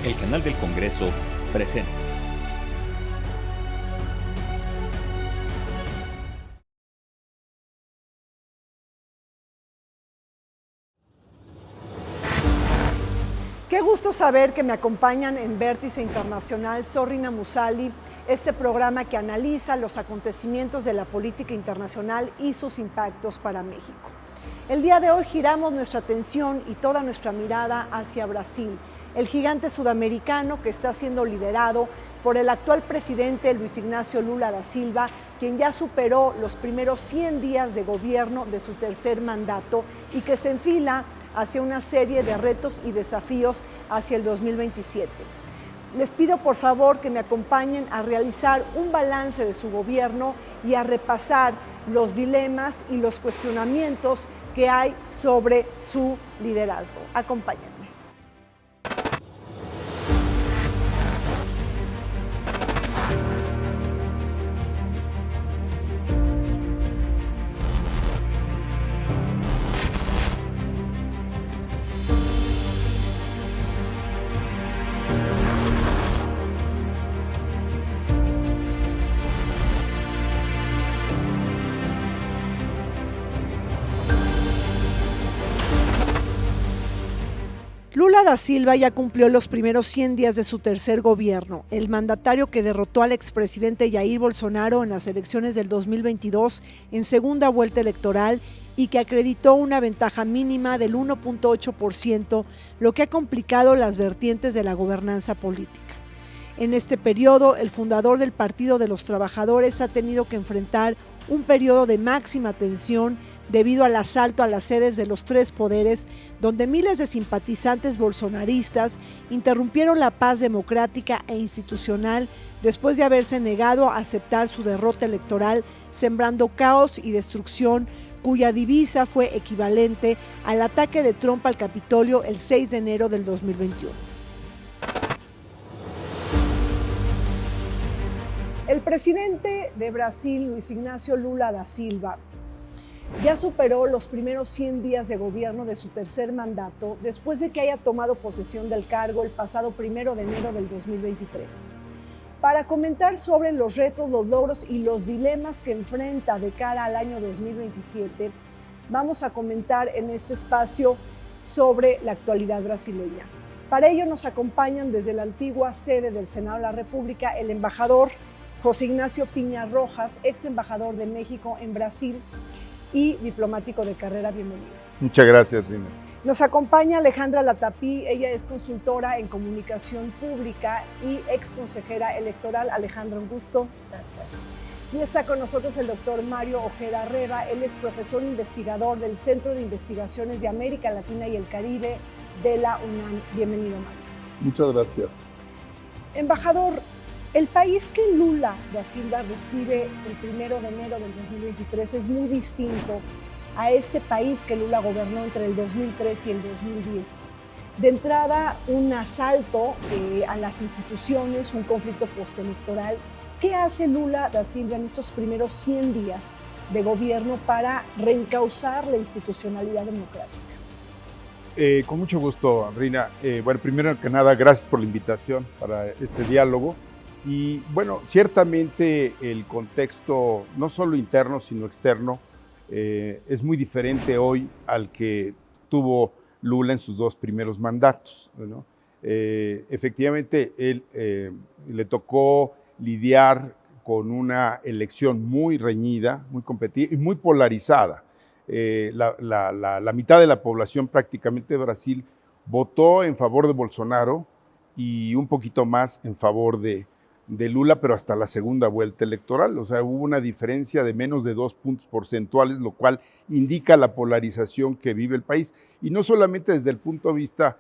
El canal del Congreso presenta. Qué gusto saber que me acompañan en Vértice Internacional Zorrina Musali, este programa que analiza los acontecimientos de la política internacional y sus impactos para México. El día de hoy giramos nuestra atención y toda nuestra mirada hacia Brasil, el gigante sudamericano que está siendo liderado por el actual presidente Luis Ignacio Lula da Silva, quien ya superó los primeros 100 días de gobierno de su tercer mandato y que se enfila hacia una serie de retos y desafíos hacia el 2027. Les pido por favor que me acompañen a realizar un balance de su gobierno y a repasar los dilemas y los cuestionamientos que hay sobre su liderazgo. Acompáñenme. Lula da Silva ya cumplió los primeros 100 días de su tercer gobierno. El mandatario que derrotó al expresidente Jair Bolsonaro en las elecciones del 2022 en segunda vuelta electoral y que acreditó una ventaja mínima del 1.8%, lo que ha complicado las vertientes de la gobernanza política. En este periodo, el fundador del Partido de los Trabajadores ha tenido que enfrentar un periodo de máxima tensión debido al asalto a las sedes de los tres poderes, donde miles de simpatizantes bolsonaristas interrumpieron la paz democrática e institucional después de haberse negado a aceptar su derrota electoral, sembrando caos y destrucción, cuya divisa fue equivalente al ataque de Trump al Capitolio el 6 de enero del 2021. El presidente de Brasil, Luis Ignacio Lula da Silva, ya superó los primeros 100 días de gobierno de su tercer mandato después de que haya tomado posesión del cargo el pasado 1 de enero del 2023. Para comentar sobre los retos, los logros y los dilemas que enfrenta de cara al año 2027, vamos a comentar en este espacio sobre la actualidad brasileña. Para ello nos acompañan desde la antigua sede del Senado de la República el embajador José Ignacio Piña Rojas, ex embajador de México en Brasil y diplomático de carrera. Bienvenido. Muchas gracias, Rina. Nos acompaña Alejandra Latapí, ella es consultora en comunicación pública y ex consejera electoral. Alejandra, un gusto. Gracias. Y está con nosotros el doctor Mario Ojeda Herrera, él es profesor investigador del Centro de Investigaciones de América Latina y el Caribe de la UNAM. Bienvenido, Mario. Muchas gracias. Embajador, el país que Lula da Silva recibe el 1 de enero del 2023 es muy distinto a este país que Lula gobernó entre el 2003 y el 2010. De entrada, un asalto a las instituciones, un conflicto postelectoral. ¿Qué hace Lula da Silva en estos primeros 100 días de gobierno para reencauzar la institucionalidad democrática? Con mucho gusto, Rina. Bueno, primero que nada, gracias por la invitación para este diálogo. Y bueno, ciertamente el contexto, no solo interno, sino externo, es muy diferente hoy al que tuvo Lula en sus dos primeros mandatos, ¿no? Efectivamente, él le tocó lidiar con una elección muy reñida, muy competida y muy polarizada. La mitad de la población prácticamente de Brasil votó en favor de Bolsonaro y un poquito más en favor de Lula, pero hasta la segunda vuelta electoral. O sea, hubo una diferencia de menos de 2 puntos porcentuales, lo cual indica la polarización que vive el país. Y no solamente desde el punto de vista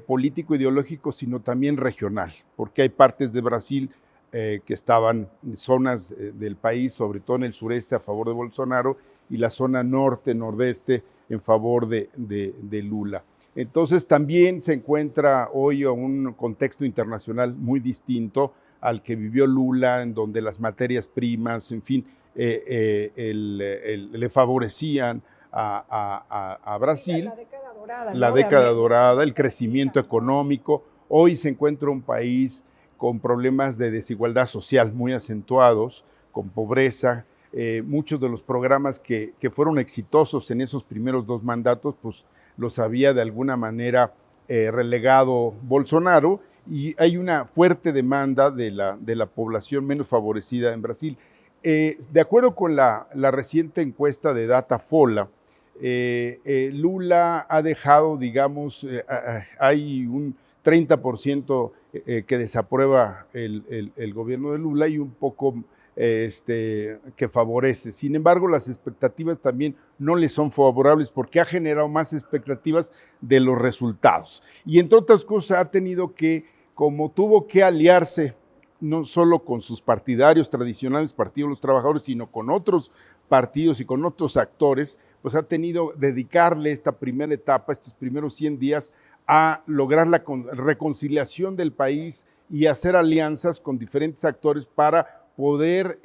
político, ideológico, sino también regional, porque hay partes de Brasil que estaban en zonas del país, sobre todo en el sureste, a favor de Bolsonaro, y la zona norte, nordeste, en favor de Lula. Entonces también se encuentra hoy un contexto internacional muy distinto al que vivió Lula, en donde las materias primas, en fin, le favorecían a Brasil. La década dorada. La década dorada, el crecimiento económico. Hoy se encuentra un país con problemas de desigualdad social muy acentuados, con pobreza. Muchos de los programas que fueron exitosos en esos primeros 2 mandatos, pues los había de alguna manera relegado Bolsonaro, y hay una fuerte demanda de la población menos favorecida en Brasil. De acuerdo con la reciente encuesta de Datafolha, Lula ha dejado, digamos, hay un 30% que desaprueba el gobierno de Lula y un poco que favorece. Sin embargo, las expectativas también no le son favorables porque ha generado más expectativas de los resultados. Y entre otras cosas ha tenido que, como tuvo que aliarse no solo con sus partidarios tradicionales, Partido de los Trabajadores, sino con otros partidos y con otros actores, pues ha tenido que dedicarle esta primera etapa, estos primeros 100 días, a lograr la reconciliación del país y hacer alianzas con diferentes actores para poder,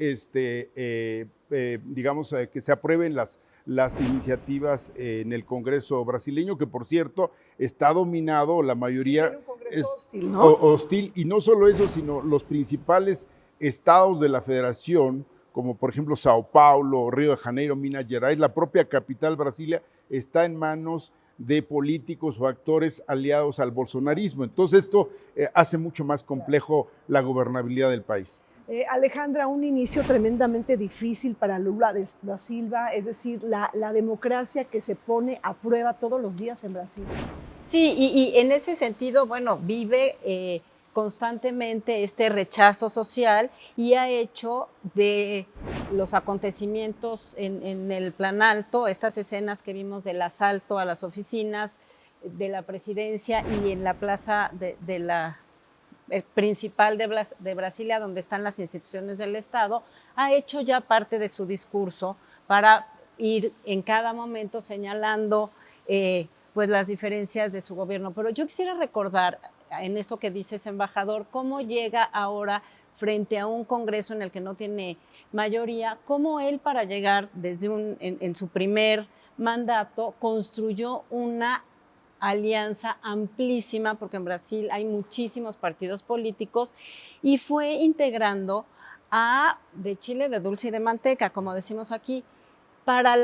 digamos, que se aprueben las iniciativas en el Congreso brasileño, que por cierto está dominado, la mayoría es hostil, ¿no? hostil, y no solo eso, sino los principales estados de la federación, como por ejemplo Sao Paulo, Río de Janeiro, Minas Gerais, la propia capital Brasilia, está en manos de políticos o actores aliados al bolsonarismo. Entonces esto hace mucho más complejo la gobernabilidad del país. Alejandra, un inicio tremendamente difícil para Lula da Silva, es decir, la democracia que se pone a prueba todos los días en Brasil. Sí, y en ese sentido, bueno, vive constantemente este rechazo social y ha hecho de los acontecimientos en el Planalto, estas escenas que vimos del asalto a las oficinas de la presidencia y en la plaza de la principal de Brasilia, donde están las instituciones del Estado, ha hecho ya parte de su discurso para ir en cada momento señalando pues las diferencias de su gobierno. Pero yo quisiera recordar en esto que dices, embajador, cómo llega ahora frente a un Congreso en el que no tiene mayoría, cómo él para llegar desde en su primer mandato construyó una alianza amplísima, porque en Brasil hay muchísimos partidos políticos, y fue integrando de chile, de dulce y de manteca, como decimos aquí, para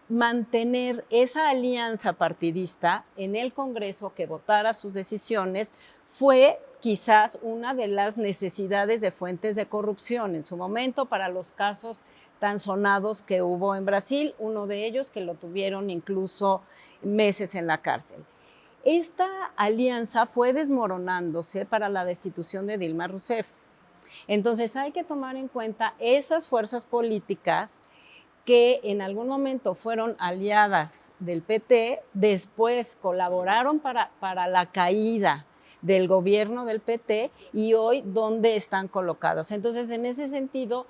mantener esa alianza partidista en el Congreso que votara sus decisiones. Fue quizás una de las necesidades de fuentes de corrupción en su momento para los casos tan sonados que hubo en Brasil, uno de ellos que lo tuvieron incluso meses en la cárcel. Esta alianza fue desmoronándose para la destitución de Dilma Rousseff. Entonces hay que tomar en cuenta esas fuerzas políticas que en algún momento fueron aliadas del PT, después colaboraron para la caída del gobierno del PT y hoy dónde están colocados. Entonces, en ese sentido,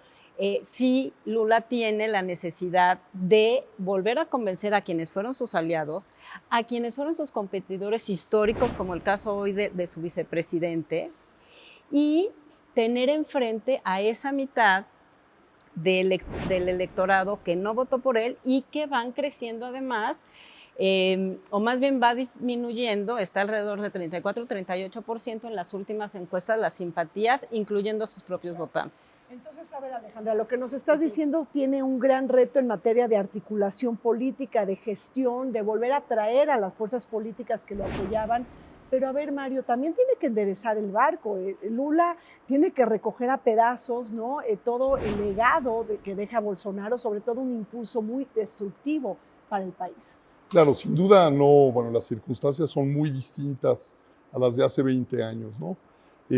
sí Lula tiene la necesidad de volver a convencer a quienes fueron sus aliados, a quienes fueron sus competidores históricos, como el caso hoy de su vicepresidente, y tener enfrente a esa mitad del electorado que no votó por él y que van creciendo además, o más bien va disminuyendo, está alrededor de 34-38% en las últimas encuestas las simpatías, incluyendo a sus propios votantes. Entonces, a ver, Alejandra, lo que nos estás diciendo tiene un gran reto en materia de articulación política, de gestión, de volver a traer a las fuerzas políticas que lo apoyaban. Pero a ver, Mario, también tiene que enderezar el barco. Lula tiene que recoger a pedazos, ¿no? Todo el legado que deja Bolsonaro, sobre todo un impulso muy destructivo para el país. Claro, sin duda no, bueno, las circunstancias son muy distintas a las de hace 20 años, ¿no?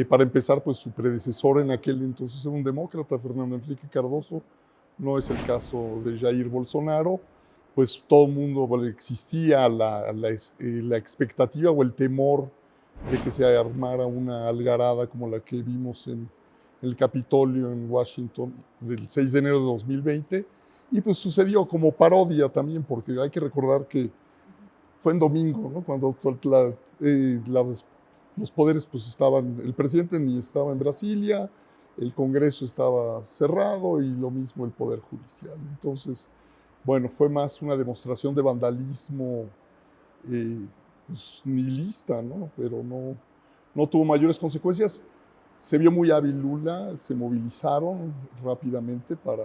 Para empezar, pues su predecesor en aquel entonces era un demócrata, Fernando Henrique Cardoso, no es el caso de Jair Bolsonaro. Pues todo el mundo, bueno, existía la expectativa o el temor de que se armara una algarada como la que vimos en el Capitolio en Washington del 6 de enero de 2020, y pues sucedió como parodia también, porque hay que recordar que fue en domingo, ¿no? Cuando los poderes pues estaban, el presidente ni estaba en Brasilia, el Congreso estaba cerrado y lo mismo el Poder Judicial. Entonces, bueno, fue más una demostración de vandalismo pues, nihilista, ¿no? Pero no tuvo mayores consecuencias. Se vio muy hábil Lula, se movilizaron rápidamente para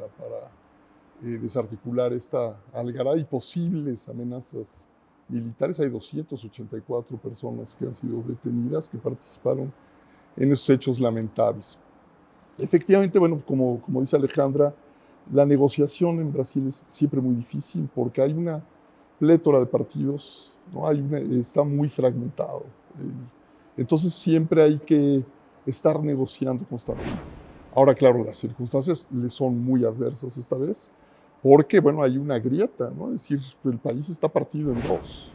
desarticular esta algarada y posibles amenazas militares. Hay 284 personas que han sido detenidas, que participaron en esos hechos lamentables. Efectivamente, bueno, como dice Alejandra, la negociación en Brasil es siempre muy difícil porque hay una plétora de partidos, ¿no? Está muy fragmentado. Entonces siempre hay que estar negociando constantemente. Ahora, claro, las circunstancias le son muy adversas esta vez, porque, bueno, hay una grieta, ¿no? Es decir, el país está partido en dos,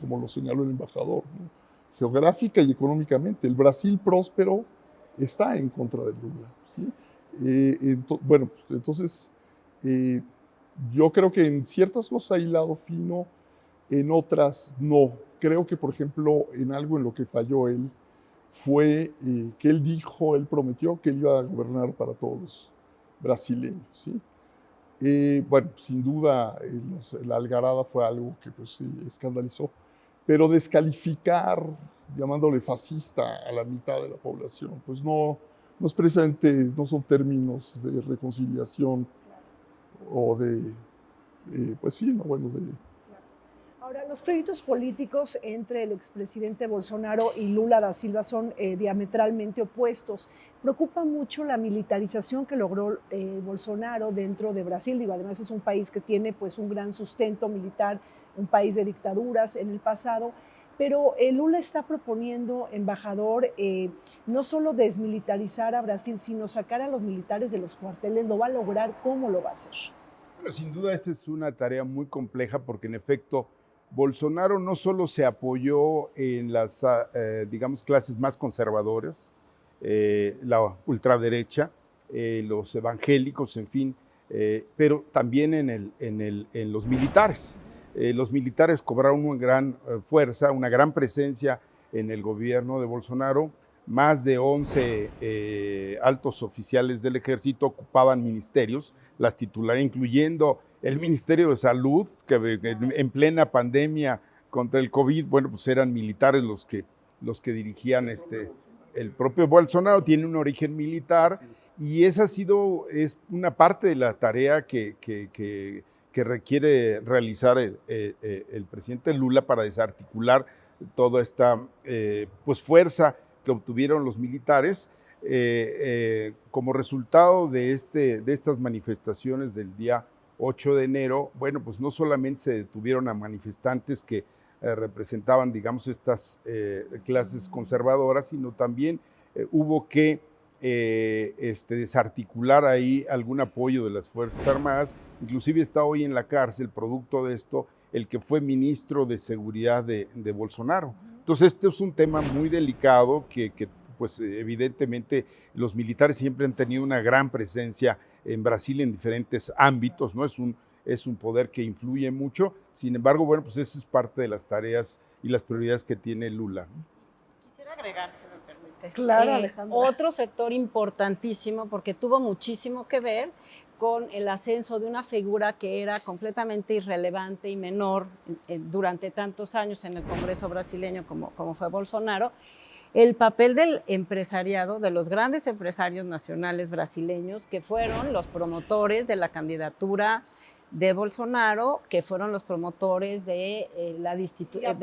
como lo señaló el embajador, ¿no? Geográfica y económicamente. El Brasil próspero está en contra de Lula, ¿sí? Bueno, pues, entonces, yo creo que en ciertas cosas hay lado fino, en otras no. Creo que, por ejemplo, en algo en lo que falló él, fue que él prometió que él iba a gobernar para todos los brasileños, ¿sí? Bueno, sin duda, la algarada fue algo que pues, sí, escandalizó, pero descalificar, llamándole fascista a la mitad de la población, pues no es precisamente, no son términos de reconciliación o pues sí, no, bueno, Ahora, los proyectos políticos entre el expresidente Bolsonaro y Lula da Silva son diametralmente opuestos. Preocupa mucho la militarización que logró Bolsonaro dentro de Brasil. Digo, además es un país que tiene pues, un gran sustento militar, un país de dictaduras en el pasado. Pero Lula está proponiendo, embajador, no solo desmilitarizar a Brasil, sino sacar a los militares de los cuarteles. ¿Lo va a lograr? ¿Cómo lo va a hacer? Bueno, sin duda esa es una tarea muy compleja porque en efecto Bolsonaro no solo se apoyó en las, digamos, clases más conservadoras, la ultraderecha, los evangélicos, en fin, pero también en los militares. Los militares cobraron una gran fuerza, una gran presencia en el gobierno de Bolsonaro. Más de 11 altos oficiales del ejército ocupaban ministerios, las titulares, incluyendo el Ministerio de Salud, que en plena pandemia contra el COVID, bueno, pues eran militares los que dirigían el propio Bolsonaro tiene un origen militar y esa es una parte de la tarea que requiere realizar el presidente Lula para desarticular toda esta pues fuerza que obtuvieron los militares como resultado de estas manifestaciones del día 8 de enero. Bueno, pues no solamente se detuvieron a manifestantes que representaban, digamos, estas clases conservadoras, sino también hubo que desarticular ahí algún apoyo de las Fuerzas Armadas. Inclusive está hoy en la cárcel, producto de esto, el que fue ministro de Seguridad de Bolsonaro. Entonces, este es un tema muy delicado que pues evidentemente los militares siempre han tenido una gran presencia en Brasil en diferentes ámbitos, ¿no? Es un poder que influye mucho. Sin embargo, bueno, pues esa es parte de las tareas y las prioridades que tiene Lula, ¿no? Quisiera agregar, si me permites. Claro, Alejandra. Otro sector importantísimo, porque tuvo muchísimo que ver con el ascenso de una figura que era completamente irrelevante y menor durante tantos años en el Congreso brasileño como fue Bolsonaro, el papel del empresariado, de los grandes empresarios nacionales brasileños que fueron los promotores de la candidatura de Bolsonaro, que fueron los promotores de la distribución.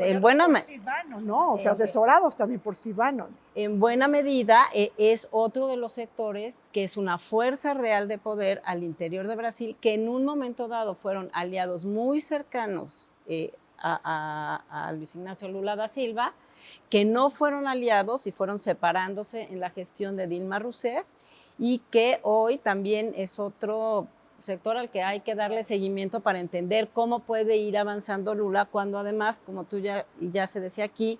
¿no? O sea, asesorados también por Silvano. En buena medida es otro de los sectores que es una fuerza real de poder al interior de Brasil, que en un momento dado fueron aliados muy cercanos a Luis Ignacio Lula da Silva, que no fueron aliados y fueron separándose en la gestión de Dilma Rousseff y que hoy también es otro sector al que hay que darle seguimiento para entender cómo puede ir avanzando Lula cuando además, como tú ya se decía aquí,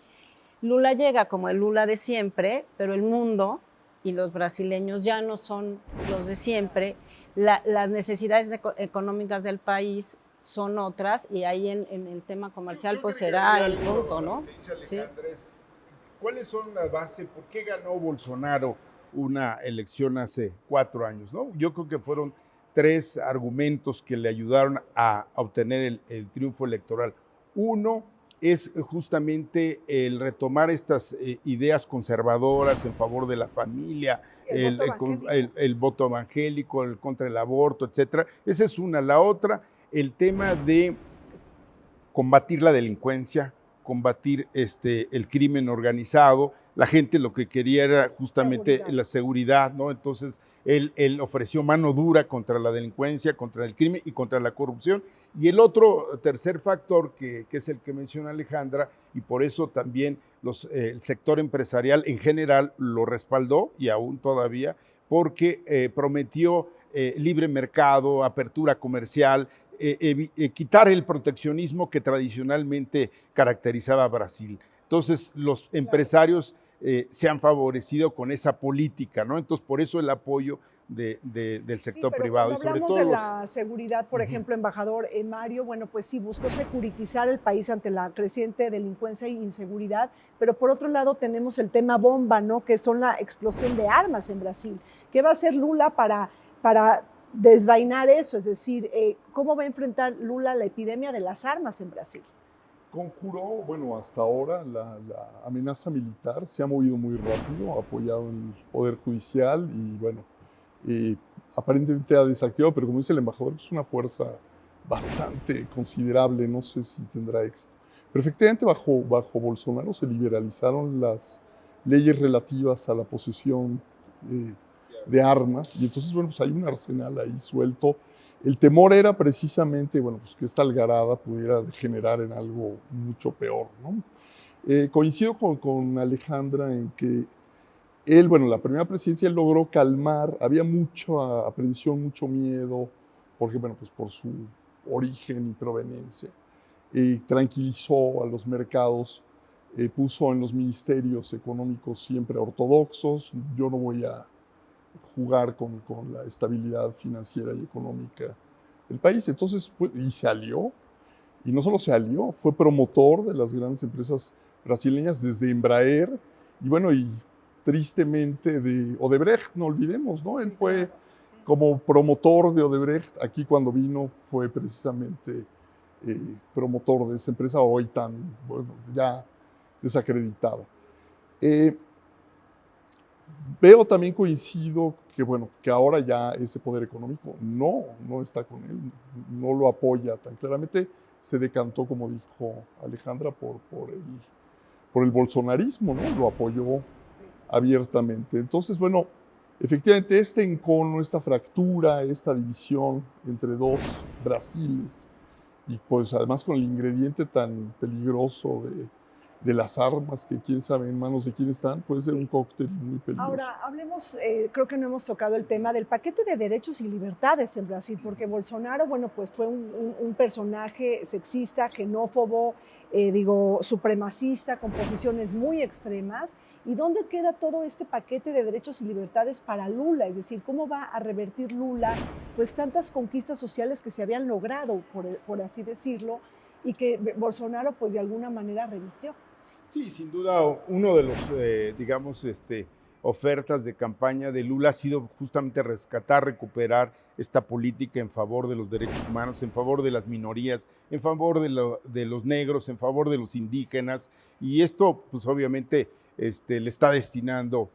Lula llega como el Lula de siempre, pero el mundo y los brasileños ya no son los de siempre, las necesidades económicas del país son otras y ahí en el tema comercial pues será el punto, ¿no? ¿Sí? ¿Cuáles son las bases? ¿Por qué ganó Bolsonaro una elección hace 4 años? ¿No? Yo creo que fueron 3 argumentos que le ayudaron a obtener el triunfo electoral. Uno, es justamente el retomar estas ideas conservadoras en favor de la familia, el voto evangélico, el contra el aborto, etcétera. Esa es una. La otra, el tema de combatir la delincuencia, combatir el crimen organizado. La gente lo que quería era justamente la seguridad, ¿no? Entonces, él ofreció mano dura contra la delincuencia, contra el crimen y contra la corrupción. Y el otro tercer factor, que es el que menciona Alejandra, y por eso también el sector empresarial en general lo respaldó, y aún todavía, porque prometió libre mercado, apertura comercial, quitar el proteccionismo que tradicionalmente caracterizaba a Brasil. Entonces, los empresarios se han favorecido con esa política, ¿no? Entonces, por eso el apoyo del sector privado. Y sobre todo de la seguridad, por ejemplo, embajador Mario, bueno, pues sí, buscó securitizar el país ante la creciente delincuencia e inseguridad, pero por otro lado tenemos el tema bomba, ¿no? Que son la explosión de armas en Brasil. ¿Qué va a hacer Lula para desvainar eso? Es decir, ¿cómo va a enfrentar Lula la epidemia de las armas en Brasil? Conjuró, bueno, hasta ahora la amenaza militar se ha movido muy rápido, ha apoyado el Poder Judicial y, bueno, aparentemente ha desactivado, pero como dice el embajador, es una fuerza bastante considerable, no sé si tendrá éxito. Pero efectivamente bajo Bolsonaro se liberalizaron las leyes relativas a la posesión de armas y entonces, bueno, pues hay un arsenal ahí suelto. El temor era precisamente, bueno, pues que esta algarada pudiera degenerar en algo mucho peor, ¿no? Coincido con Alejandra en que él, bueno, la primera presidencia él logró calmar, había mucha aprensión, mucho miedo, porque, bueno, pues por su origen y proveniencia. Tranquilizó a los mercados, puso en los ministerios económicos siempre ortodoxos. Yo no voy a jugar con la estabilidad financiera y económica del país. Entonces, y se alió, y no solo se alió, fue promotor de las grandes empresas brasileñas desde Embraer, y bueno, y tristemente de Odebrecht, no olvidemos, ¿no? Él fue como promotor de Odebrecht, aquí cuando vino fue precisamente promotor de esa empresa, hoy tan, bueno, ya desacreditada. Veo también, coincido, que bueno, que ahora ya ese poder económico no está con él, no lo apoya tan claramente, se decantó, como dijo Alejandra, por el bolsonarismo, ¿no? Lo apoyó abiertamente. Entonces, bueno, efectivamente este encono, esta fractura, esta división entre dos Brasiles, y pues además con el ingrediente tan peligroso de las armas, que quién sabe en manos de quién están, puede ser un cóctel muy peligroso. Ahora, hablemos, creo que no hemos tocado el tema del paquete de derechos y libertades en Brasil, porque Bolsonaro, bueno, pues fue un personaje sexista, xenófobo, supremacista, con posiciones muy extremas. ¿Y dónde queda todo este paquete de derechos y libertades para Lula? Es decir, ¿cómo va a revertir Lula pues tantas conquistas sociales que se habían logrado, por así decirlo, y que Bolsonaro pues de alguna manera revirtió? Sí, sin duda, uno de los, ofertas de campaña de Lula ha sido justamente rescatar, recuperar esta política en favor de los derechos humanos, en favor de las minorías, en favor de los negros, en favor de los indígenas, y esto, pues obviamente, le está destinando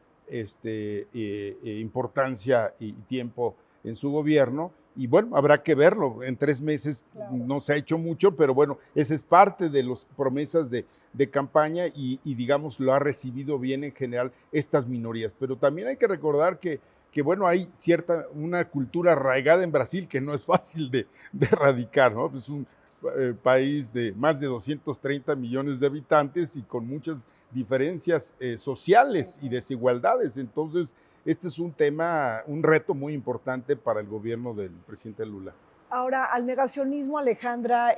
importancia y tiempo en su gobierno. Y bueno, habrá que verlo. En 3 meses no se ha hecho mucho, pero bueno, esa es parte de las promesas de campaña y digamos, lo ha recibido bien en general estas minorías. Pero también hay que recordar que bueno, hay una cultura arraigada en Brasil que no es fácil de erradicar, ¿no? Es un país de más de 230 millones de habitantes y con muchas diferencias sociales y desigualdades. Entonces, este es un reto muy importante para el gobierno del presidente Lula. Ahora, al negacionismo, Alejandra,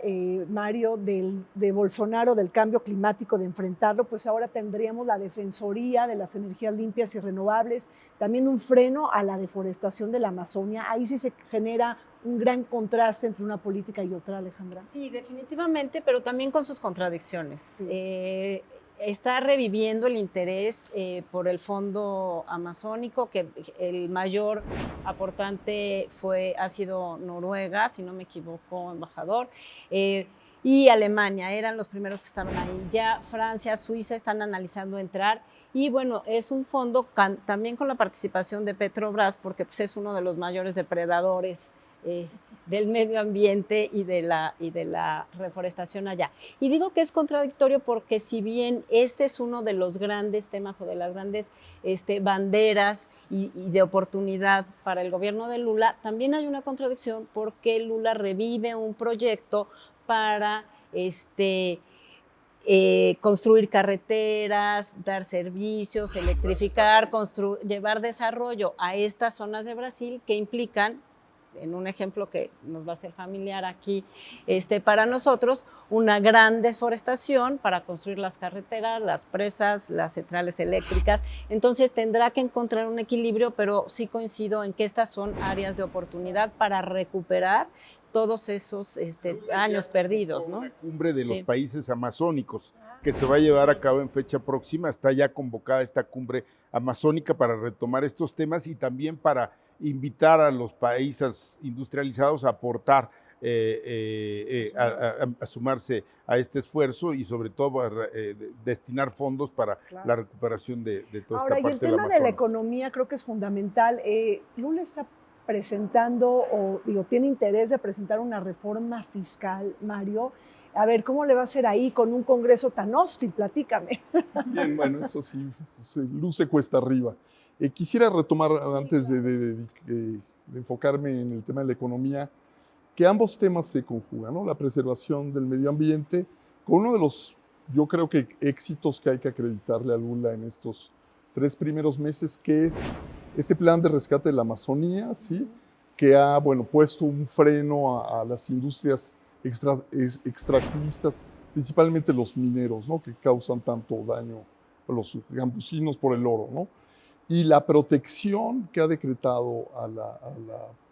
Mario, de Bolsonaro, del cambio climático, de enfrentarlo, pues ahora tendríamos la Defensoría de las Energías Limpias y Renovables, también un freno a la deforestación de la Amazonia. Ahí sí se genera un gran contraste entre una política y otra, Alejandra. Sí, definitivamente, pero también con sus contradicciones. Sí. Está reviviendo el interés por el fondo amazónico, que el mayor aportante ha sido Noruega, si no me equivoco, embajador. y Alemania eran los primeros que estaban ahí. Ya Francia, Suiza están analizando entrar y bueno, es un fondo también con la participación de Petrobras porque pues, es uno de los mayores depredadores del medio ambiente y de la reforestación allá. Y digo que es contradictorio porque si bien este es uno de los grandes temas o de las grandes banderas y de oportunidad para el gobierno de Lula, también hay una contradicción porque Lula revive un proyecto para construir carreteras, dar servicios, electrificar, llevar desarrollo a estas zonas de Brasil que implican, en un ejemplo que nos va a ser familiar aquí para nosotros, una gran deforestación para construir las carreteras, las presas, las centrales eléctricas. Entonces tendrá que encontrar un equilibrio, pero sí coincido en que estas son áreas de oportunidad para recuperar todos esos años perdidos, ¿no? La cumbre de los Sí. países amazónicos que se va a llevar a cabo en fecha próxima. Está ya convocada esta cumbre amazónica para retomar estos temas y también para invitar a los países industrializados a aportar, a sumarse a este esfuerzo y sobre todo a destinar fondos para la recuperación de toda Ahora, esta y parte el del tema de la Amazonas. economía creo que es fundamental. Lula está presentando, o digo, tiene interés de presentar una reforma fiscal, Mario. A ver, ¿cómo le va a hacer ahí con un Congreso tan hostil? Platícame. Bien, bueno, eso sí, se luce cuesta arriba. Quisiera retomar, antes de enfocarme en el tema de la economía, que ambos temas se conjugan, ¿no? La preservación del medio ambiente, con uno de los, yo creo que éxitos que hay que acreditarle a Lula en estos 3 primeros meses, que es este plan de rescate de la Amazonía, ¿sí? Que ha, bueno, puesto un freno a las industrias extractivistas, principalmente los mineros, ¿no? Que causan tanto daño a los campesinos por el oro, ¿no? Y la protección que ha decretado a la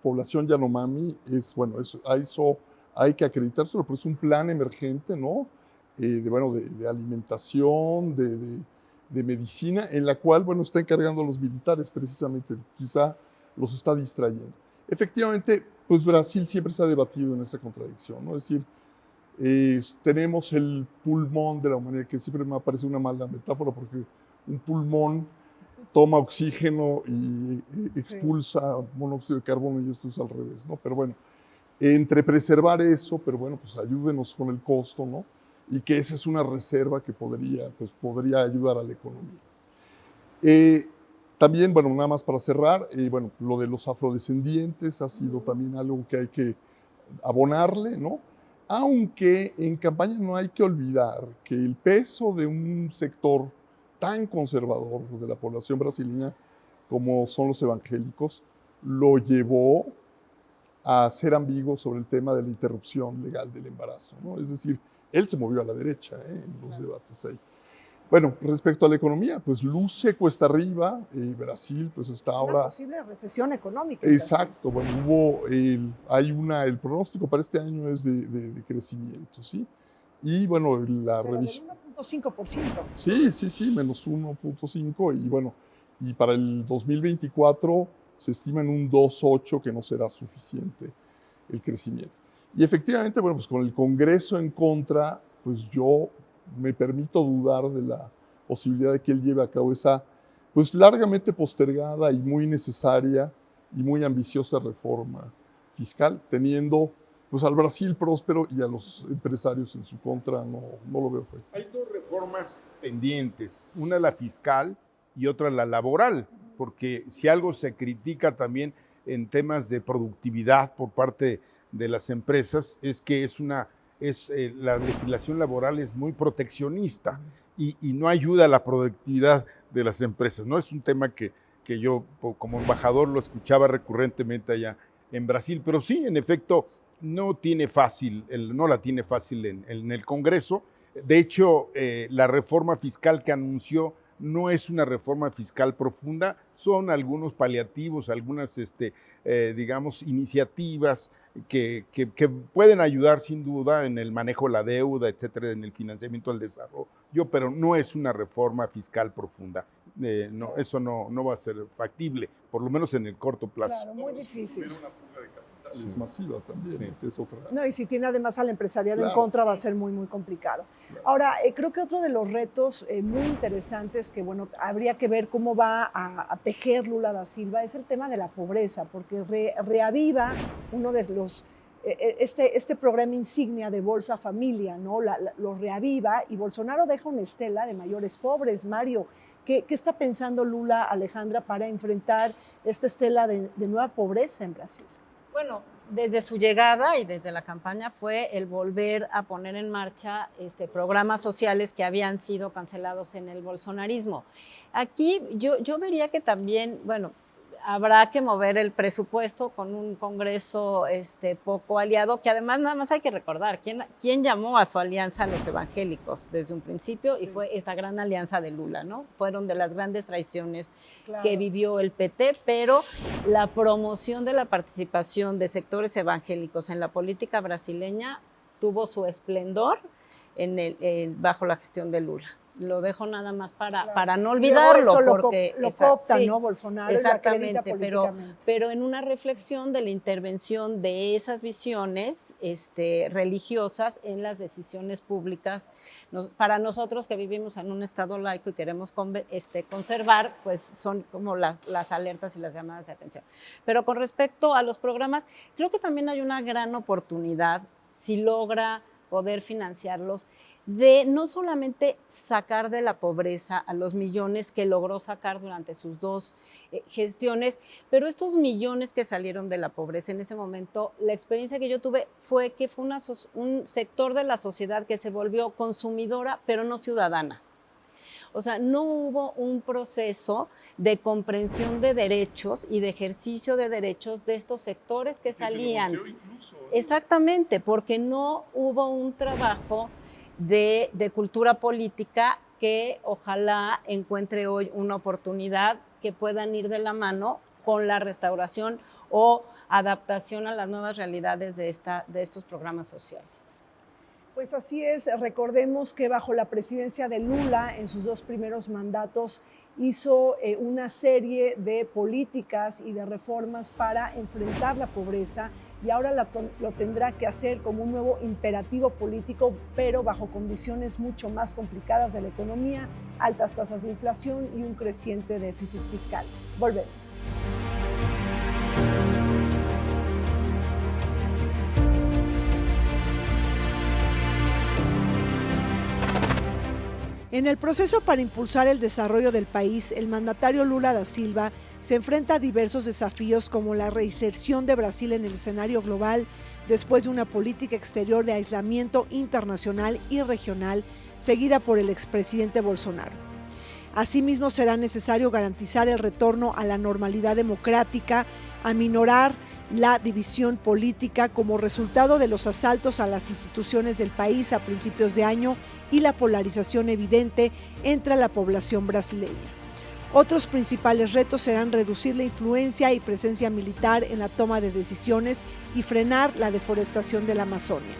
población Yanomami es, bueno, a eso hay que acreditárselo, pero es un plan emergente, ¿no? De alimentación, de medicina, en la cual, bueno, está encargando a los militares precisamente, quizá los está distrayendo. Efectivamente, pues Brasil siempre se ha debatido en esa contradicción, ¿no? Es decir, tenemos el pulmón de la humanidad, que siempre me parece una mala metáfora, porque un pulmón toma oxígeno y expulsa monóxido de carbono, y esto es al revés, ¿no? Pero bueno, entre preservar eso, pero bueno, pues ayúdenos con el costo, ¿no? Y que esa es una reserva que podría ayudar a la economía. También, bueno, nada más para cerrar, bueno, lo de los afrodescendientes ha sido también algo que hay que abonarle, ¿no? Aunque en campaña no hay que olvidar que el peso de un sector tan conservador de la población brasileña como son los evangélicos, lo llevó a ser ambiguo sobre el tema de la interrupción legal del embarazo, ¿no? Es decir, él se movió a la derecha en los debates ahí. Bueno, respecto a la economía, pues luce cuesta arriba, Brasil pues está ahora... Una posible recesión económica. Exacto, bueno, el pronóstico para este año es de crecimiento, ¿sí? Y bueno, la revisión... 1.5%. Sí, menos 1.5 y bueno, y para el 2024 se estima en un 2.8 que no será suficiente el crecimiento. Y efectivamente, bueno, pues con el Congreso en contra, pues yo me permito dudar de la posibilidad de que él lleve a cabo esa, pues largamente postergada y muy necesaria y muy ambiciosa reforma fiscal, teniendo pues al Brasil próspero y a los empresarios en su contra, no lo veo factible. Hay 2 reformas pendientes, una la fiscal y otra la laboral, porque si algo se critica también en temas de productividad por parte de las empresas es que la legislación laboral es muy proteccionista y no ayuda a la productividad de las empresas. No es un tema que yo como embajador lo escuchaba recurrentemente allá en Brasil, pero sí, en efecto, no la tiene fácil en el Congreso. De hecho, la reforma fiscal que anunció no es una reforma fiscal profunda, son algunos paliativos, algunas, digamos, iniciativas que pueden ayudar sin duda en el manejo de la deuda, etcétera, en el financiamiento del desarrollo, pero no es una reforma fiscal profunda. Eso no va a ser factible, por lo menos en el corto plazo. Claro, muy difícil. Una fuga de capital. digital es masiva también, Sí. que es otra. No, y si tiene además al empresariado en Claro. contra va a ser muy, muy complicado. Claro. Ahora, creo que otro de los retos muy interesantes que, bueno, habría que ver cómo va a tejer Lula da Silva es el tema de la pobreza, porque reaviva uno de los, este programa insignia de Bolsa Familia, ¿no? Lo reaviva y Bolsonaro deja una estela de mayores pobres. Mario, ¿qué está pensando Lula, Alejandra, para enfrentar esta estela de nueva pobreza en Brasil? Bueno, desde su llegada y desde la campaña fue el volver a poner en marcha programas sociales que habían sido cancelados en el bolsonarismo. Aquí yo vería que también, bueno, habrá que mover el presupuesto con un Congreso poco aliado, que además nada más hay que recordar, ¿quién llamó a su alianza a los evangélicos desde un principio? Sí. Y fue esta gran alianza de Lula, ¿no? Fueron de las grandes traiciones que vivió el PT, pero la promoción de la participación de sectores evangélicos en la política brasileña tuvo su esplendor bajo la gestión de Lula. Lo dejo nada más para no olvidarlo. Porque lo coopta, sí, ¿no? Bolsonaro. Exactamente, pero en una reflexión de la intervención de esas visiones religiosas en las decisiones públicas. Para nosotros que vivimos en un estado laico y queremos conservar, pues son como las alertas y las llamadas de atención. Pero con respecto a los programas, creo que también hay una gran oportunidad, si logra poder financiarlos, de no solamente sacar de la pobreza a los millones que logró sacar durante sus dos gestiones, pero estos millones que salieron de la pobreza en ese momento, la experiencia que yo tuve fue que fue un sector de la sociedad que se volvió consumidora, pero no ciudadana. O sea, no hubo un proceso de comprensión de derechos y de ejercicio de derechos de estos sectores que salían. Se lo incluso, ¿eh? Exactamente, porque no hubo un trabajo de cultura política que ojalá encuentre hoy una oportunidad que puedan ir de la mano con la restauración o adaptación a las nuevas realidades de estos programas sociales. Pues así es, recordemos que bajo la presidencia de Lula, en sus dos primeros mandatos, hizo una serie de políticas y de reformas para enfrentar la pobreza y ahora lo tendrá que hacer como un nuevo imperativo político, pero bajo condiciones mucho más complicadas de la economía, altas tasas de inflación y un creciente déficit fiscal. Volvemos. En el proceso para impulsar el desarrollo del país, el mandatario Lula da Silva se enfrenta a diversos desafíos como la reinserción de Brasil en el escenario global después de una política exterior de aislamiento internacional y regional seguida por el expresidente Bolsonaro. Asimismo, será necesario garantizar el retorno a la normalidad democrática, aminorar la división política como resultado de los asaltos a las instituciones del país a principios de año y la polarización evidente entre la población brasileña. Otros principales retos serán reducir la influencia y presencia militar en la toma de decisiones y frenar la deforestación de la Amazonia.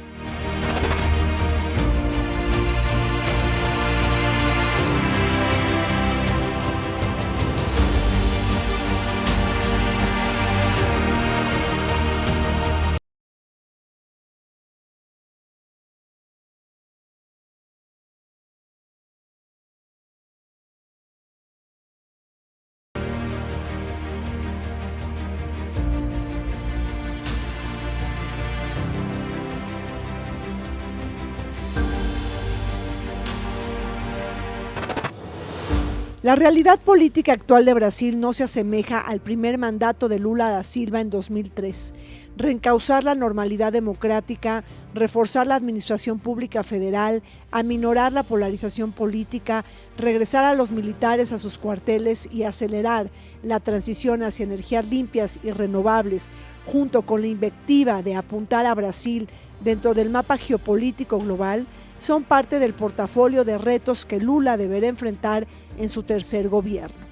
La realidad política actual de Brasil no se asemeja al primer mandato de Lula da Silva en 2003. Reencauzar la normalidad democrática, reforzar la administración pública federal, aminorar la polarización política, regresar a los militares a sus cuarteles y acelerar la transición hacia energías limpias y renovables, junto con la invectiva de apuntar a Brasil dentro del mapa geopolítico global, son parte del portafolio de retos que Lula deberá enfrentar en su tercer gobierno.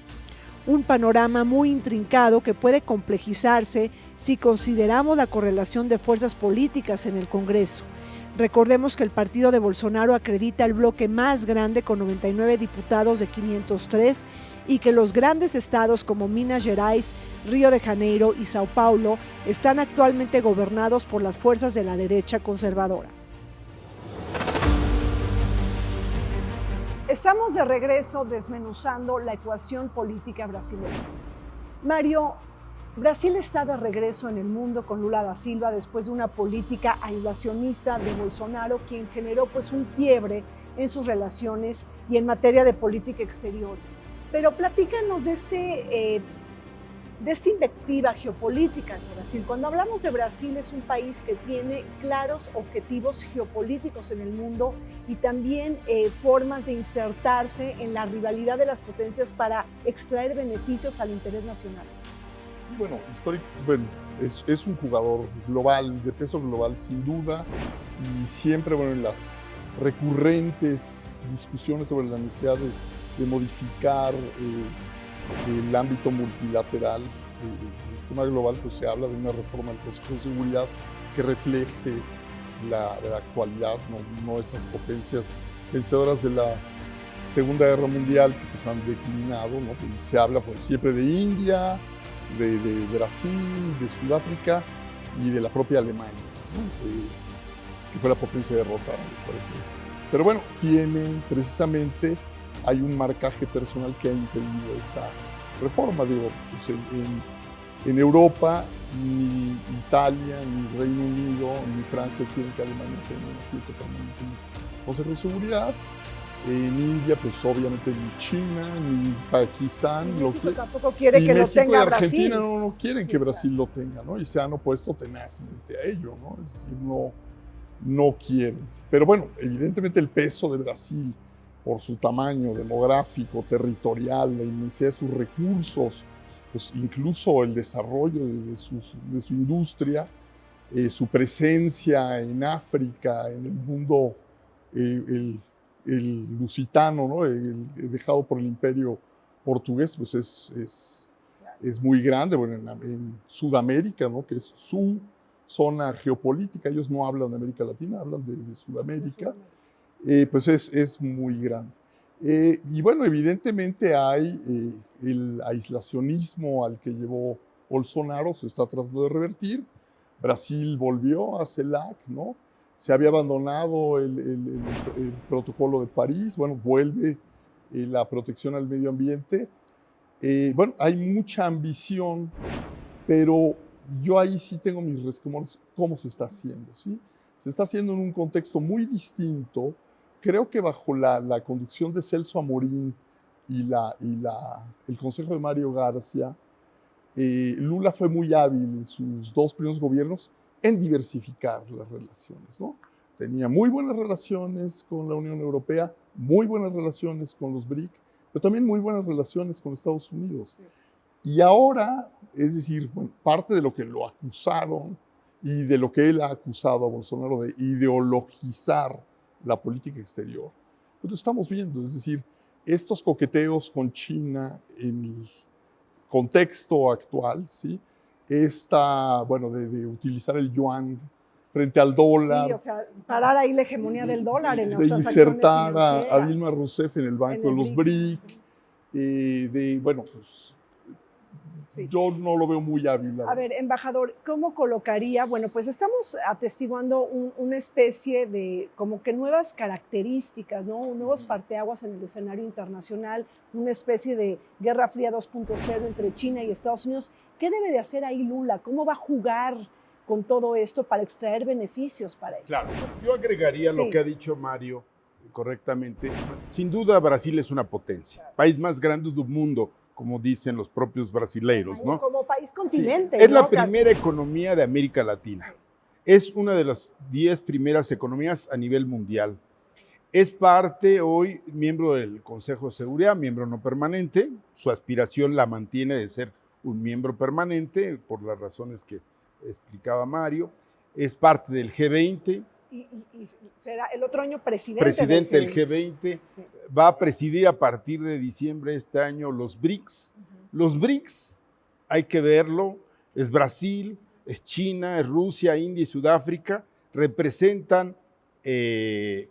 Un panorama muy intrincado que puede complejizarse si consideramos la correlación de fuerzas políticas en el Congreso, Recordemos que el partido de Bolsonaro acredita el bloque más grande con 99 diputados de 503 y que los grandes estados como Minas Gerais, Río de Janeiro y Sao Paulo están actualmente gobernados por las fuerzas de la derecha conservadora. Estamos de regreso desmenuzando la ecuación política brasileña. Mario, Brasil está de regreso en el mundo con Lula da Silva después de una política aislacionista de Bolsonaro, quien generó pues un quiebre en sus relaciones y en materia de política exterior. Pero platícanos de esta invectiva geopolítica de Brasil. Cuando hablamos de Brasil, es un país que tiene claros objetivos geopolíticos en el mundo y también formas de insertarse en la rivalidad de las potencias para extraer beneficios al interés nacional. Sí, bueno, es un jugador global, de peso global sin duda, y siempre, bueno, en las recurrentes discusiones sobre la necesidad de modificar el ámbito multilateral del sistema global, pues se habla de una reforma del Consejo de Seguridad que refleje la actualidad, no estas potencias vencedoras de la Segunda Guerra Mundial que pues han declinado, ¿no? Se habla pues siempre de India, de Brasil, de Sudáfrica y de la propia Alemania, ¿no? Que fue la potencia derrotada. Pero bueno, hay un marcaje personal que ha impedido esa reforma. Digo, pues en Europa ni Italia, ni Reino Unido, ni Francia quieren que Alemania tenga un asiento permanente en el Consejo de Seguridad. En India, pues obviamente ni China, ni Pakistán. México tampoco quiere que lo tenga Brasil. Argentina no quieren que Brasil lo tenga, ¿no? Y se han opuesto tenazmente a ello, ¿no? Es decir, no quieren. Pero bueno, evidentemente el peso de Brasil, por su tamaño demográfico, territorial, la inmensidad de sus recursos, pues incluso el desarrollo de su industria, su presencia en África, en el mundo, el lusitano, ¿no? Dejado por el imperio portugués, pues es muy grande. Bueno, en Sudamérica, ¿no? Que es su zona geopolítica, ellos no hablan de América Latina, hablan de Sudamérica. Pues es muy grande. Y bueno, evidentemente hay el aislacionismo al que llevó Bolsonaro, se está tratando de revertir. Brasil volvió a CELAC, ¿no? Se había abandonado el protocolo de París, bueno, vuelve la protección al medio ambiente. Bueno, hay mucha ambición, pero yo ahí sí tengo mis resquemores, cómo se está haciendo, ¿sí? Se está haciendo en un contexto muy distinto. Creo que bajo la conducción de Celso Amorín y el consejo de Mario García, Lula fue muy hábil en sus dos primeros gobiernos en diversificar las relaciones, ¿no? Tenía muy buenas relaciones con la Unión Europea, muy buenas relaciones con los BRIC, pero también muy buenas relaciones con Estados Unidos. Y ahora, es decir, bueno, parte de lo que lo acusaron y de lo que él ha acusado a Bolsonaro de ideologizar la política exterior, pues lo estamos viendo. Es decir, estos coqueteos con China en el contexto actual, ¿sí? Bueno, de utilizar el yuan frente al dólar. Sí, o sea, parar ahí la hegemonía del dólar en las de transacciones insertar a financieras. Dilma Rousseff en el banco de los BRIC. Bueno, pues Sí. yo no lo veo muy hábil. A ver, embajador, ¿cómo colocaría? Bueno, pues estamos atestiguando una especie de como que nuevas características, ¿no? Nuevos parteaguas en el escenario internacional, una especie de Guerra Fría 2.0 entre China y Estados Unidos. ¿Qué debe de hacer ahí Lula? ¿Cómo va a jugar con todo esto para extraer beneficios para ellos? Claro, yo agregaría lo que ha dicho Mario correctamente. Sin duda, Brasil es una potencia, país más grande del mundo, como dicen los propios brasileiros, ¿no? Como país continente. Sí, es ¿no? la primera economía de América Latina. Sí. Es una de las 10 primeras economías a nivel mundial. Es parte hoy, miembro del Consejo de Seguridad, miembro no permanente. Su aspiración la mantiene de ser un miembro permanente, por las razones que explicaba Mario. Es parte del G20. Y será el otro año presidente del G20. Sí. Va a presidir a partir de diciembre de este año los BRICS. Los BRICS, hay que verlo, es Brasil, es China, es Rusia, India y Sudáfrica, representan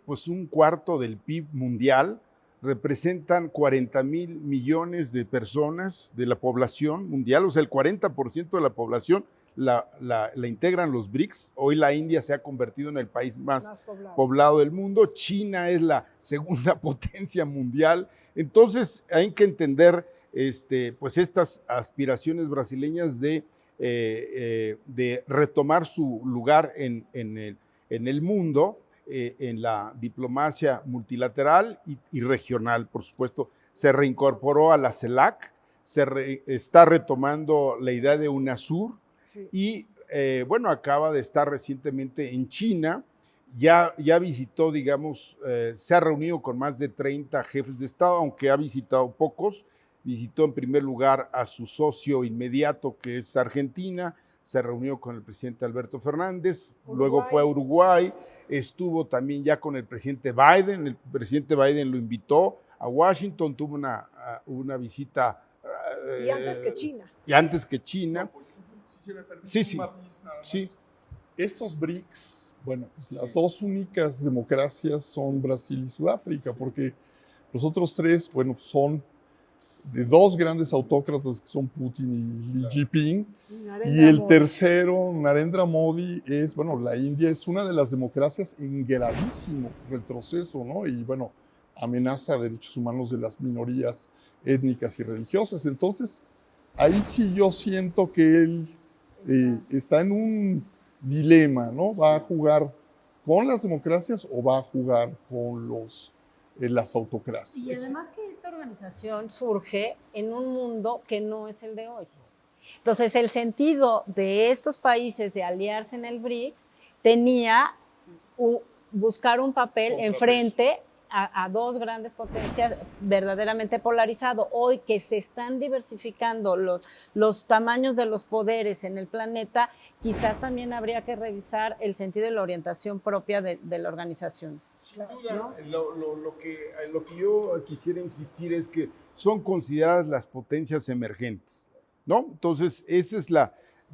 pues un cuarto del PIB mundial, representan 40,000 millones de personas de la población mundial, o sea, el 40% de la población la integran los BRICS. Hoy la India se ha convertido en el país más poblado del mundo. China es la segunda potencia mundial. Entonces hay que entender pues estas aspiraciones brasileñas de retomar su lugar en el mundo, en la diplomacia multilateral y regional, por supuesto. Se reincorporó a la CELAC, está retomando la idea de UNASUR, y bueno, acaba de estar recientemente en China, ya visitó, digamos, se ha reunido con más de 30 jefes de Estado, aunque ha visitado pocos. Visitó en primer lugar a su socio inmediato, que es Argentina, se reunió con el presidente Alberto Fernández, luego fue a Uruguay, estuvo también ya con el presidente Biden lo invitó a Washington, tuvo una visita. Y antes que China. Y antes que China. Si me permite un matiz nada más. Estos BRICS, bueno, pues las dos únicas democracias son Brasil y Sudáfrica, porque los otros tres, bueno, son de dos grandes autócratas que son Putin y Xi Jinping, y el tercero, Narendra Modi, es, bueno, la India es una de las democracias en gravísimo retroceso, ¿no? Y bueno, amenaza derechos humanos de las minorías étnicas y religiosas. Entonces, ahí sí yo siento que él está en un dilema, ¿no? ¿Va a jugar con las democracias o va a jugar con las autocracias? Y además que esta organización surge en un mundo que no es el de hoy. Entonces, el sentido de estos países de aliarse en el BRICS tenía buscar un papel enfrente a dos grandes potencias verdaderamente polarizado. Hoy que se están diversificando los tamaños de los poderes en el planeta, quizás también habría que revisar el sentido y la orientación propia de la organización. Sin duda, ¿no? Lo que yo quisiera insistir es que son consideradas las potencias emergentes, ¿no? Entonces, esa es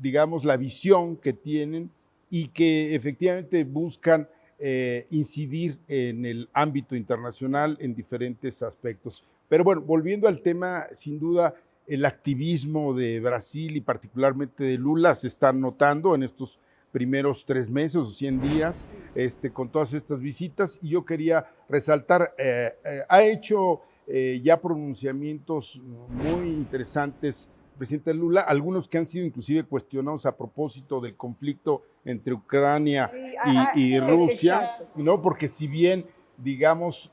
digamos, la visión que tienen y que efectivamente buscan incidir en el ámbito internacional en diferentes aspectos. Pero bueno, volviendo al tema, sin duda, el activismo de Brasil y particularmente de Lula se está notando en estos primeros 3 meses o 100 días con todas estas visitas, y yo quería resaltar, ha hecho ya pronunciamientos muy interesantes el presidente Lula, algunos que han sido inclusive cuestionados a propósito del conflicto entre Ucrania y Rusia, ¿no? Porque si bien, digamos,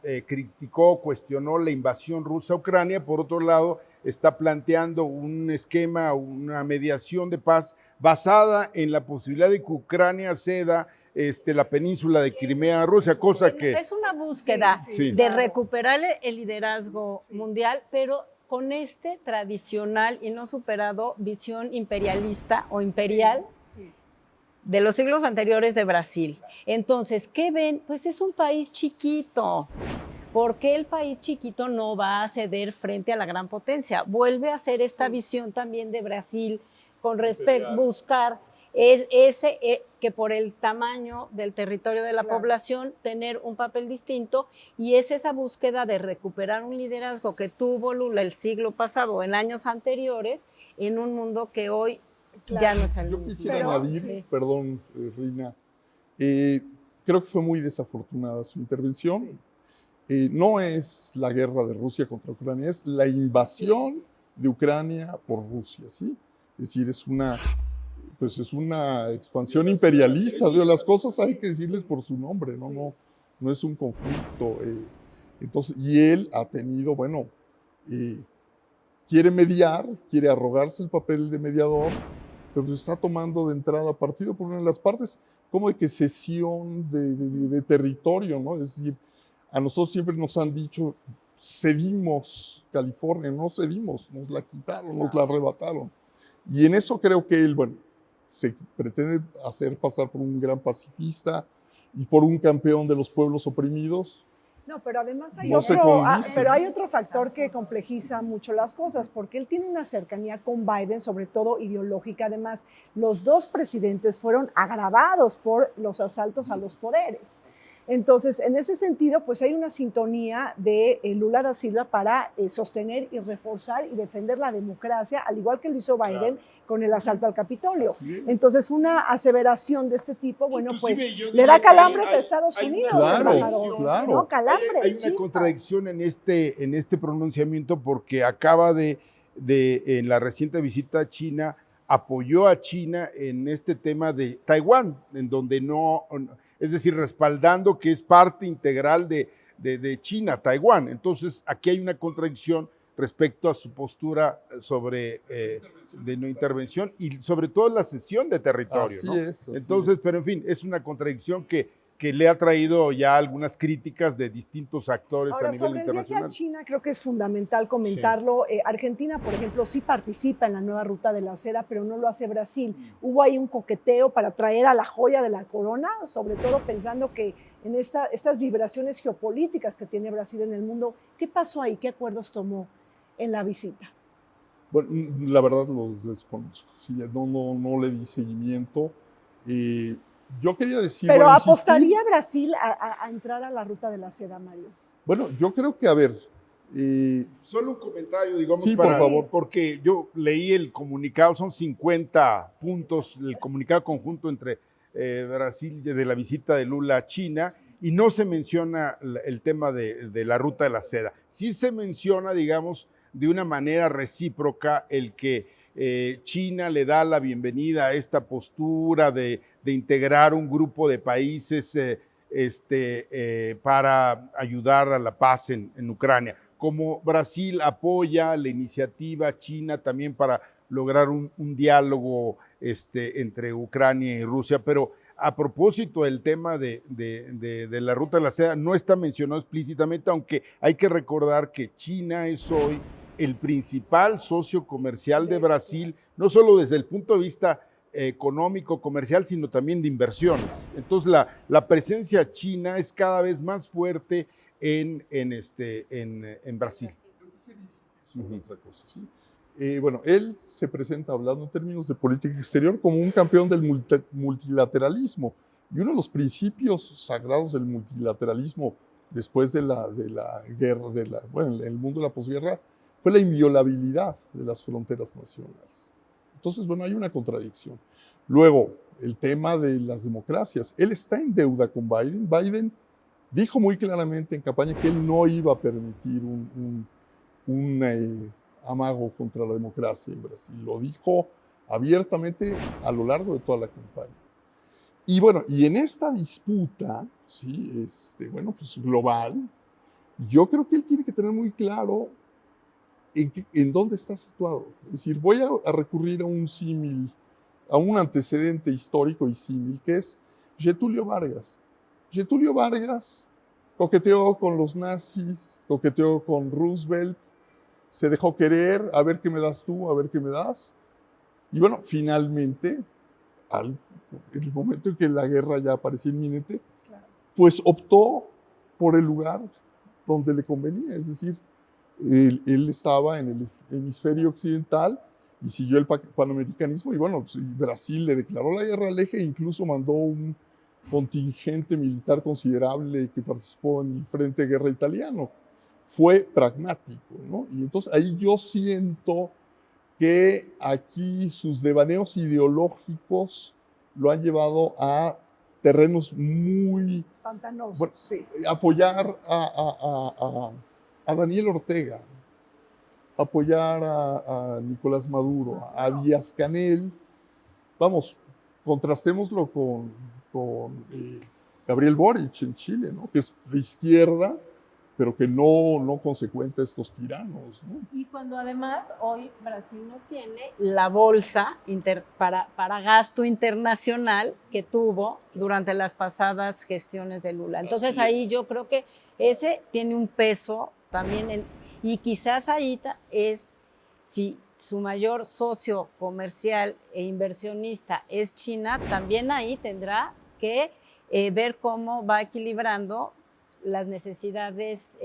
cuestionó la invasión rusa a Ucrania, por otro lado, está planteando un esquema, una mediación de paz basada en la posibilidad de que Ucrania ceda la península de Crimea a Rusia, cosa que... Es una búsqueda de recuperar el liderazgo mundial, pero con tradicional y no superado visión imperialista o imperial de los siglos anteriores de Brasil. Entonces, ¿qué ven? Pues es un país chiquito. ¿Por qué el país chiquito no va a ceder frente a la gran potencia? Vuelve a ser esta visión también de Brasil con respecto a buscar que por el tamaño del territorio de la población, tener un papel distinto, y es esa búsqueda de recuperar un liderazgo que tuvo Lula el siglo pasado, en años anteriores, en un mundo que hoy ya no es el mismo. Yo quisiera añadir, perdón, Rina, creo que fue muy desafortunada su intervención. No es la guerra de Rusia contra Ucrania, es la invasión de Ucrania por Rusia, ¿sí? Es decir, es una expansión imperialista. Las cosas hay que decirles por su nombre, no es un conflicto. Entonces, y él ha tenido, quiere mediar, quiere arrogarse el papel de mediador, pero está tomando de entrada partido por una de las partes, como de que cesión de territorio, ¿no? Es decir, a nosotros siempre nos han dicho, cedimos California, no cedimos, nos la quitaron, nos la arrebataron. Y en eso creo que él, se pretende hacer pasar por un gran pacifista y por un campeón de los pueblos oprimidos. No, pero además hay, hay otro factor que complejiza mucho las cosas, porque él tiene una cercanía con Biden, sobre todo ideológica. Además, los dos presidentes fueron agravados por los asaltos a los poderes. Entonces, en ese sentido, pues hay una sintonía de Lula da Silva para sostener y reforzar y defender la democracia, al igual que lo hizo Biden con el asalto al Capitolio. Entonces, una aseveración de este tipo, bueno, pues le da calambres a Estados Unidos. Claro. ¿No? Calambres, hay una contradicción en este pronunciamiento porque acaba en la reciente visita a China, apoyó a China en este tema de Taiwán, en donde es decir, respaldando que es parte integral de China, Taiwán. Entonces, aquí hay una contradicción respecto a su postura sobre de no intervención y sobre todo la cesión de territorio. Así Entonces, pero en fin, es una contradicción que le ha traído ya algunas críticas de distintos actores a nivel internacional. Sobre el viaje a China creo que es fundamental comentarlo. Sí. Argentina, por ejemplo, sí participa en la nueva ruta de la seda, pero no lo hace Brasil. Hubo ahí un coqueteo para traer a la joya de la corona, sobre todo pensando que en estas vibraciones geopolíticas que tiene Brasil en el mundo. ¿Qué pasó ahí? ¿Qué acuerdos tomó en la visita? Bueno, la verdad los desconozco. Sí, no le di seguimiento. Yo quería decir... Pero ¿apostaría Brasil a entrar a la ruta de la seda, Mario? Bueno, yo creo que, a ver... Solo un comentario, digamos, sí, por favor. Porque yo leí el comunicado, son 50 puntos, el comunicado conjunto entre Brasil de la visita de Lula a China, y no se menciona el tema de la ruta de la seda. Sí se menciona, digamos, de una manera recíproca el que China le da la bienvenida a esta postura de integrar un grupo de países para ayudar a la paz en Ucrania. Como Brasil apoya la iniciativa china también para lograr un diálogo entre Ucrania y Rusia, pero a propósito del tema de la ruta de la seda, no está mencionado explícitamente, aunque hay que recordar que China es hoy el principal socio comercial de Brasil, no solo desde el punto de vista económico, comercial, sino también de inversiones. Entonces la presencia china es cada vez más fuerte en Brasil. Otra cosa, ¿sí? Bueno, él se presenta, hablando en términos de política exterior, como un campeón del multilateralismo. Y uno de los principios sagrados del multilateralismo después de la guerra, en el mundo de la posguerra, fue la inviolabilidad de las fronteras nacionales. Entonces, bueno, hay una contradicción. Luego, el tema de las democracias. Él está en deuda con Biden. Biden dijo muy claramente en campaña que él no iba a permitir un amago contra la democracia en Brasil. Lo dijo abiertamente a lo largo de toda la campaña. Y bueno, y en esta disputa, ¿sí? Pues global, yo creo que él tiene que tener muy claro en dónde está situado. Es decir, voy a recurrir a un símil, a un antecedente histórico y símil, que es Getúlio Vargas. Getúlio Vargas coqueteó con los nazis, coqueteó con Roosevelt, se dejó querer, a ver qué me das tú, a ver qué me das. Y bueno, finalmente, en el momento en que la guerra ya parecía inminente, pues optó por el lugar donde le convenía, es decir, él estaba en el hemisferio occidental y siguió el panamericanismo y bueno, Brasil le declaró la guerra al eje e incluso mandó un contingente militar considerable que participó en el frente de guerra italiano. Fue pragmático, ¿no? Y entonces ahí yo siento que aquí sus devaneos ideológicos lo han llevado a terrenos muy pantanosos, bueno, sí. Apoyar a Daniel Ortega, apoyar a Nicolás Maduro, a Díaz-Canel. Vamos, contrastémoslo con Gabriel Boric en Chile, ¿no? Que es de izquierda, pero que no consecuenta a estos tiranos, ¿no? Y cuando además hoy Brasil no tiene la bolsa para gasto internacional que tuvo durante las pasadas gestiones de Lula. Entonces ahí yo creo que ese tiene un peso también, y quizás ahí es, si su mayor socio comercial e inversionista es China, también ahí tendrá que ver cómo va equilibrando las necesidades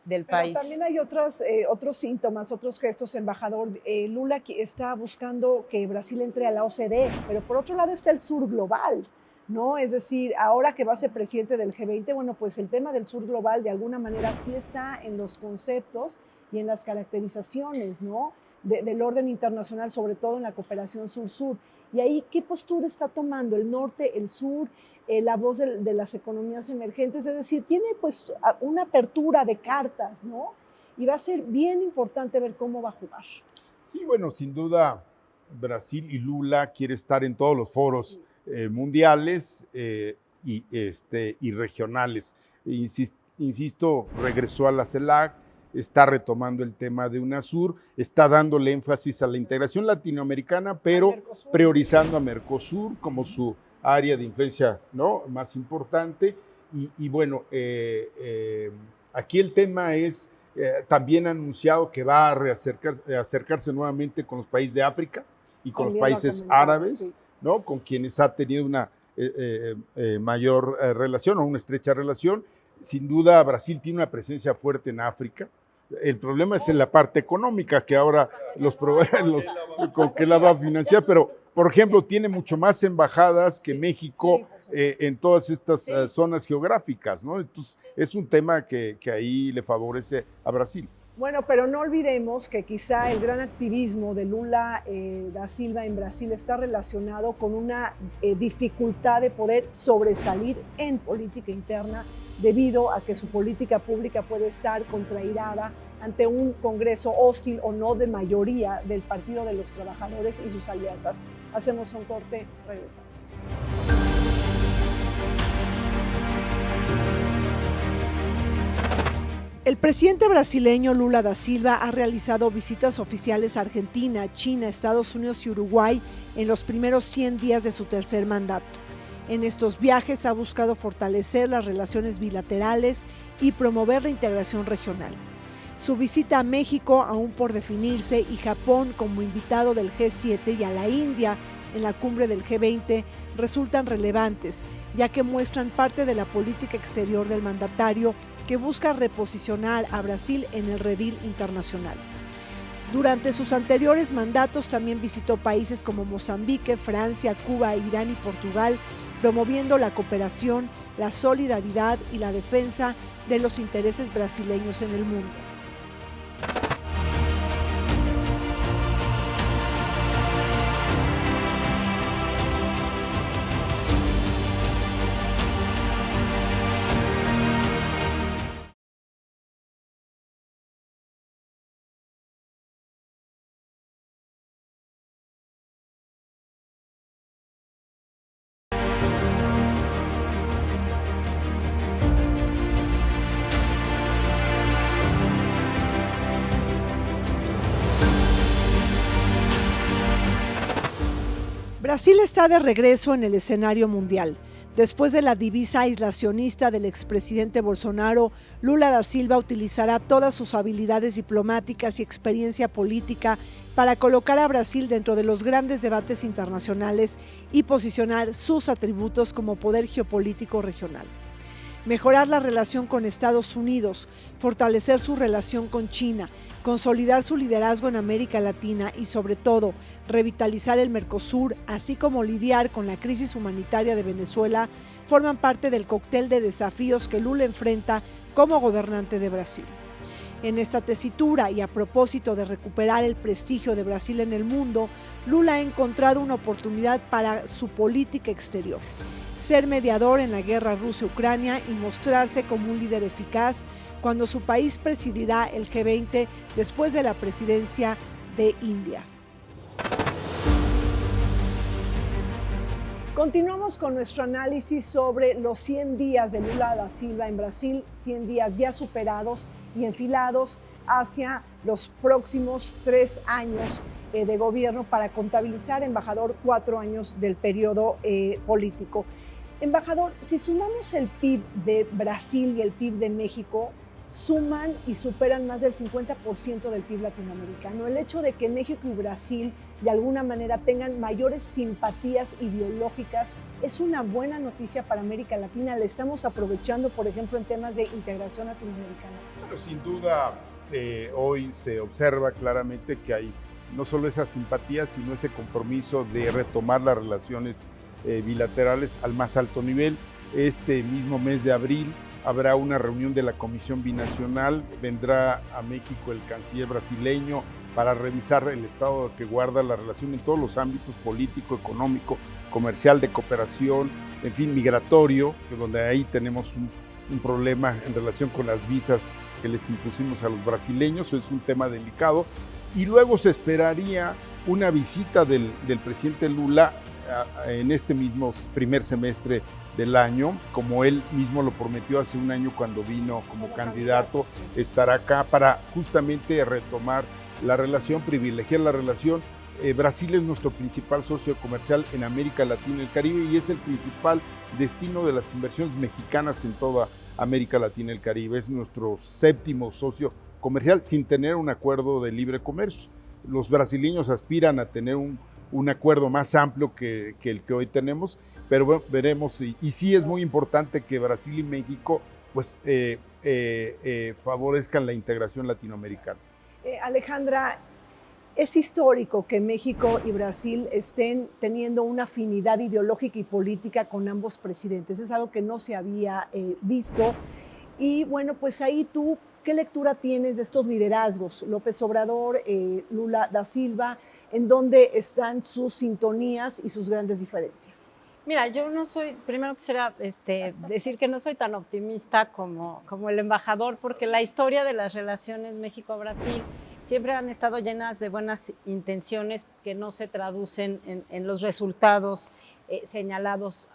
del país. Pero también hay otros síntomas, otros gestos, embajador. Lula está buscando que Brasil entre a la OCDE, pero por otro lado está el sur global. ¿no? Es decir, ahora que va a ser presidente del G20, bueno, pues el tema del sur global de alguna manera sí está en los conceptos y en las caracterizaciones, ¿no? Del orden internacional, sobre todo en la cooperación sur-sur. Y ahí, ¿qué postura está tomando el norte, el sur, la voz de las economías emergentes? Es decir, tiene pues una apertura de cartas, ¿no? Y va a ser bien importante ver cómo va a jugar. Sí, bueno, sin duda Brasil y Lula quiere estar en todos los foros mundiales y regionales. Insisto, regresó a la CELAC, está retomando el tema de UNASUR, está dándole énfasis a la integración latinoamericana, pero priorizando a Mercosur como su área de influencia, ¿no?, más importante. Y bueno, aquí el tema es, también ha anunciado que va a acercarse nuevamente con los países de África y con los países árabes, sí, ¿no?, con quienes ha tenido una mayor relación o una estrecha relación. Sin duda, Brasil tiene una presencia fuerte en África. El problema es en la parte económica, que ahora con que la va a financiar, pero, por ejemplo, tiene mucho más embajadas que México en todas estas zonas geográficas, ¿no? Entonces, es un tema que ahí le favorece a Brasil. Bueno, pero no olvidemos que quizá el gran activismo de Lula da Silva en Brasil está relacionado con una dificultad de poder sobresalir en política interna debido a que su política pública puede estar contrairada ante un Congreso hostil o no de mayoría del Partido de los Trabajadores y sus alianzas. Hacemos un corte, regresamos. El presidente brasileño Lula da Silva ha realizado visitas oficiales a Argentina, China, Estados Unidos y Uruguay en los primeros 100 días de su tercer mandato. En estos viajes ha buscado fortalecer las relaciones bilaterales y promover la integración regional. Su visita a México, aún por definirse, y Japón como invitado del G7 y a la India en la cumbre del G20 resultan relevantes, ya que muestran parte de la política exterior del mandatario que busca reposicionar a Brasil en el redil internacional. Durante sus anteriores mandatos también visitó países como Mozambique, Francia, Cuba, Irán y Portugal, promoviendo la cooperación, la solidaridad y la defensa de los intereses brasileños en el mundo. Brasil está de regreso en el escenario mundial. Después de la divisa aislacionista del expresidente Bolsonaro, Lula da Silva utilizará todas sus habilidades diplomáticas y experiencia política para colocar a Brasil dentro de los grandes debates internacionales y posicionar sus atributos como poder geopolítico regional. Mejorar la relación con Estados Unidos, fortalecer su relación con China, consolidar su liderazgo en América Latina y, sobre todo, revitalizar el Mercosur, así como lidiar con la crisis humanitaria de Venezuela, forman parte del cóctel de desafíos que Lula enfrenta como gobernante de Brasil. En esta tesitura y a propósito de recuperar el prestigio de Brasil en el mundo, Lula ha encontrado una oportunidad para su política exterior: ser mediador en la guerra Rusia-Ucrania y mostrarse como un líder eficaz cuando su país presidirá el G20 después de la presidencia de India. Continuamos con nuestro análisis sobre los 100 días de Lula da Silva en Brasil, 100 días ya superados y enfilados hacia los próximos 3 años de gobierno para contabilizar, embajador, 4 años del periodo político. Embajador, si sumamos el PIB de Brasil y el PIB de México, suman y superan más del 50% del PIB latinoamericano. El hecho de que México y Brasil de alguna manera tengan mayores simpatías ideológicas es una buena noticia para América Latina. ¿Le estamos aprovechando, por ejemplo, en temas de integración latinoamericana? Bueno, sin duda, hoy se observa claramente que hay no solo esa simpatía, sino ese compromiso de retomar las relaciones bilaterales al más alto nivel. Este mismo mes de abril habrá una reunión de la Comisión Binacional, vendrá a México el canciller brasileño para revisar el estado que guarda la relación en todos los ámbitos: político, económico, comercial, de cooperación, en fin, migratorio, donde ahí tenemos un problema en relación con las visas que les impusimos a los brasileños. Es un tema delicado. Y luego se esperaría una visita del presidente Lula en este mismo primer semestre del año, como él mismo lo prometió hace un año cuando vino como candidato, estar acá para justamente retomar la relación, privilegiar la relación. Brasil es nuestro principal socio comercial en América Latina y el Caribe, y es el principal destino de las inversiones mexicanas en toda América Latina y el Caribe. Es nuestro 7º socio comercial sin tener un acuerdo de libre comercio. Los brasileños aspiran a tener un acuerdo más amplio que el que hoy tenemos, pero bueno, veremos. Y sí es muy importante que Brasil y México pues, favorezcan la integración latinoamericana. Alejandra, es histórico que México y Brasil estén teniendo una afinidad ideológica y política con ambos presidentes. Es algo que no se había visto. Y bueno, pues ahí tú, ¿qué lectura tienes de estos liderazgos? López Obrador, Lula da Silva, ¿en dónde están sus sintonías y sus grandes diferencias? Mira, yo no soy, primero quisiera decir que no soy tan optimista como el embajador, porque la historia de las relaciones México-Brasil siempre han estado llenas de buenas intenciones que no se traducen en los resultados señalados.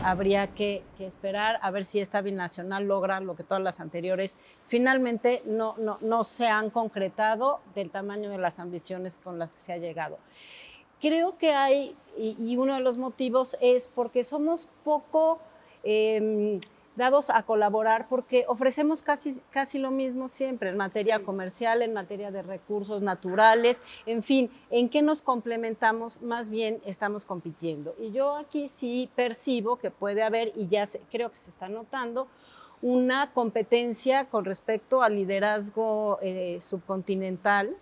Habría que esperar a ver si esta binacional logra lo que todas las anteriores finalmente no se han concretado del tamaño de las ambiciones con las que se ha llegado. Creo que hay, y uno de los motivos es porque somos poco dados a colaborar, porque ofrecemos casi lo mismo siempre en materia comercial, en materia de recursos naturales, en fin, en qué nos complementamos, más bien estamos compitiendo. Y yo aquí sí percibo que puede haber, y ya creo que se está notando, una competencia con respecto al liderazgo subcontinental,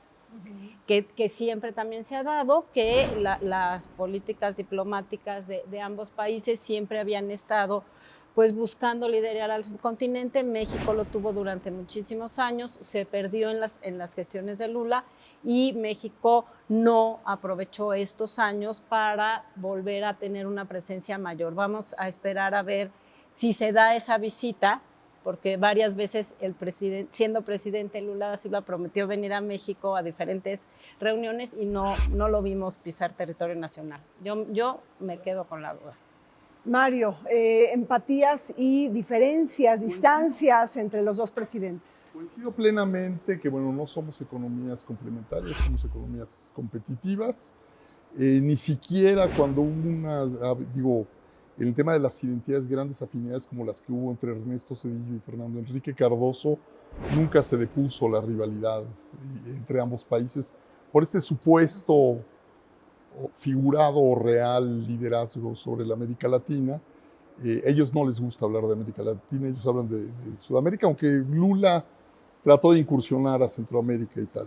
que siempre también se ha dado, que las políticas diplomáticas de ambos países siempre habían estado pues buscando liderar al subcontinente. México lo tuvo durante muchísimos años, se perdió en las gestiones de Lula, y México no aprovechó estos años para volver a tener una presencia mayor. Vamos a esperar a ver si se da esa visita, porque varias veces siendo presidente Lula da Silva prometió venir a México a diferentes reuniones y no lo vimos pisar territorio nacional. Yo me quedo con la duda. Mario, empatías y diferencias, distancias entre los dos presidentes. Coincido plenamente que, bueno, no somos economías complementarias, somos economías competitivas. Ni siquiera cuando hubo en el tema de las identidades, grandes afinidades como las que hubo entre Ernesto Zedillo y Fernando Enrique Cardoso, nunca se depuso la rivalidad entre ambos países por este supuesto figurado o real liderazgo sobre la América Latina. Ellos no les gusta hablar de América Latina, ellos hablan de Sudamérica, aunque Lula trató de incursionar a Centroamérica y tal.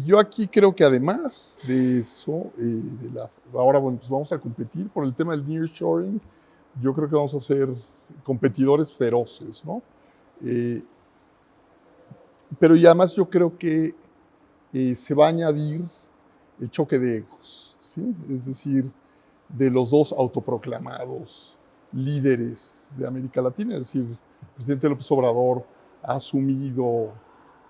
Yo aquí creo que además de eso, ahora bueno, pues vamos a competir por el tema del nearshoring. Yo creo que vamos a ser competidores feroces, ¿no? Pero y además yo creo que se va a añadir el choque de egos, ¿sí? Es decir, de los dos autoproclamados líderes de América Latina. Es decir, el presidente López Obrador ha asumido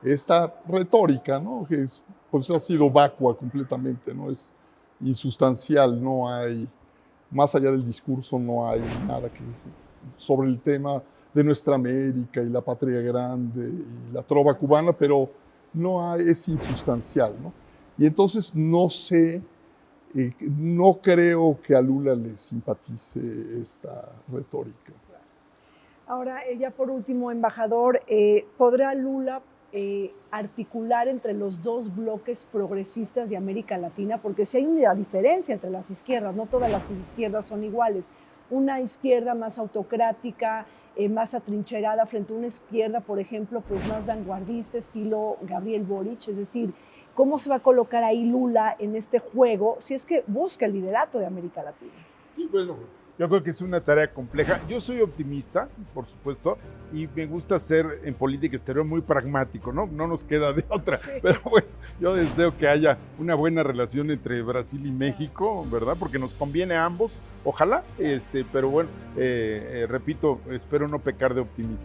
esta retórica, ¿no? Que pues ha sido vacua completamente, ¿no? Es insustancial, no hay, más allá del discurso, no hay nada sobre el tema de nuestra América y la patria grande y la trova cubana, pero no hay, es insustancial, ¿no? Y entonces no creo que a Lula le simpatice esta retórica. Ahora, ya por último, embajador, ¿podrá Lula articular entre los dos bloques progresistas de América Latina? Porque si hay una diferencia entre las izquierdas, no todas las izquierdas son iguales. Una izquierda más autocrática, más atrincherada frente a una izquierda, por ejemplo, pues más vanguardista, estilo Gabriel Boric. Es decir, ¿cómo se va a colocar ahí Lula en este juego si es que busca el liderato de América Latina? Y bueno, yo creo que es una tarea compleja. Yo soy optimista, por supuesto, y me gusta ser en política exterior muy pragmático, ¿no? No nos queda de otra. Sí. Pero bueno, yo deseo que haya una buena relación entre Brasil y México, ¿verdad? Porque nos conviene a ambos, ojalá. Pero bueno, repito, espero no pecar de optimista.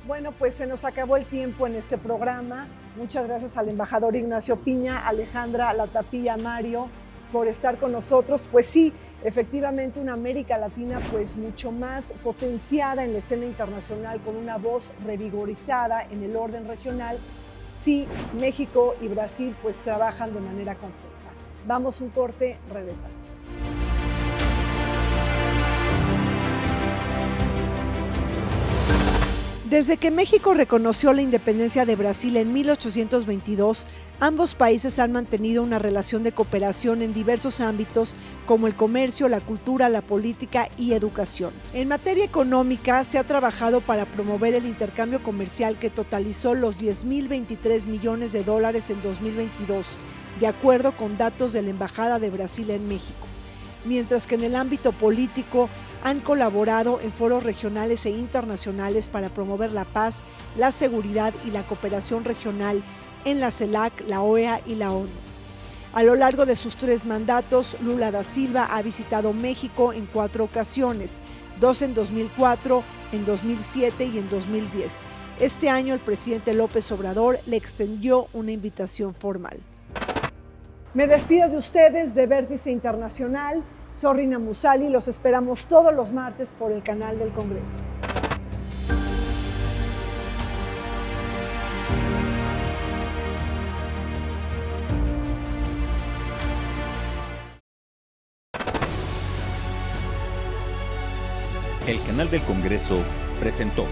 Bueno, pues se nos acabó el tiempo en este programa. Muchas gracias al embajador Ignacio Piña, Alejandra Latapilla, Mario, por estar con nosotros. Pues sí, efectivamente una América Latina pues mucho más potenciada en la escena internacional, con una voz revigorizada en el orden regional. Sí, México y Brasil pues trabajan de manera conjunta. Vamos un corte, regresamos. Desde que México reconoció la independencia de Brasil en 1822, ambos países han mantenido una relación de cooperación en diversos ámbitos como el comercio, la cultura, la política y educación. En materia económica, se ha trabajado para promover el intercambio comercial que totalizó los $10.023 millones en 2022, de acuerdo con datos de la Embajada de Brasil en México. Mientras que en el ámbito político, han colaborado en foros regionales e internacionales para promover la paz, la seguridad y la cooperación regional en la CELAC, la OEA y la ONU. A lo largo de sus 3 mandatos, Lula da Silva ha visitado México en 4 ocasiones, 2 en 2004, en 2007 y en 2010. Este año el presidente López Obrador le extendió una invitación formal. Me despido de ustedes de Vértice Internacional. Soy Rina Musali, los esperamos todos los martes por el canal del Congreso. El canal del Congreso presentó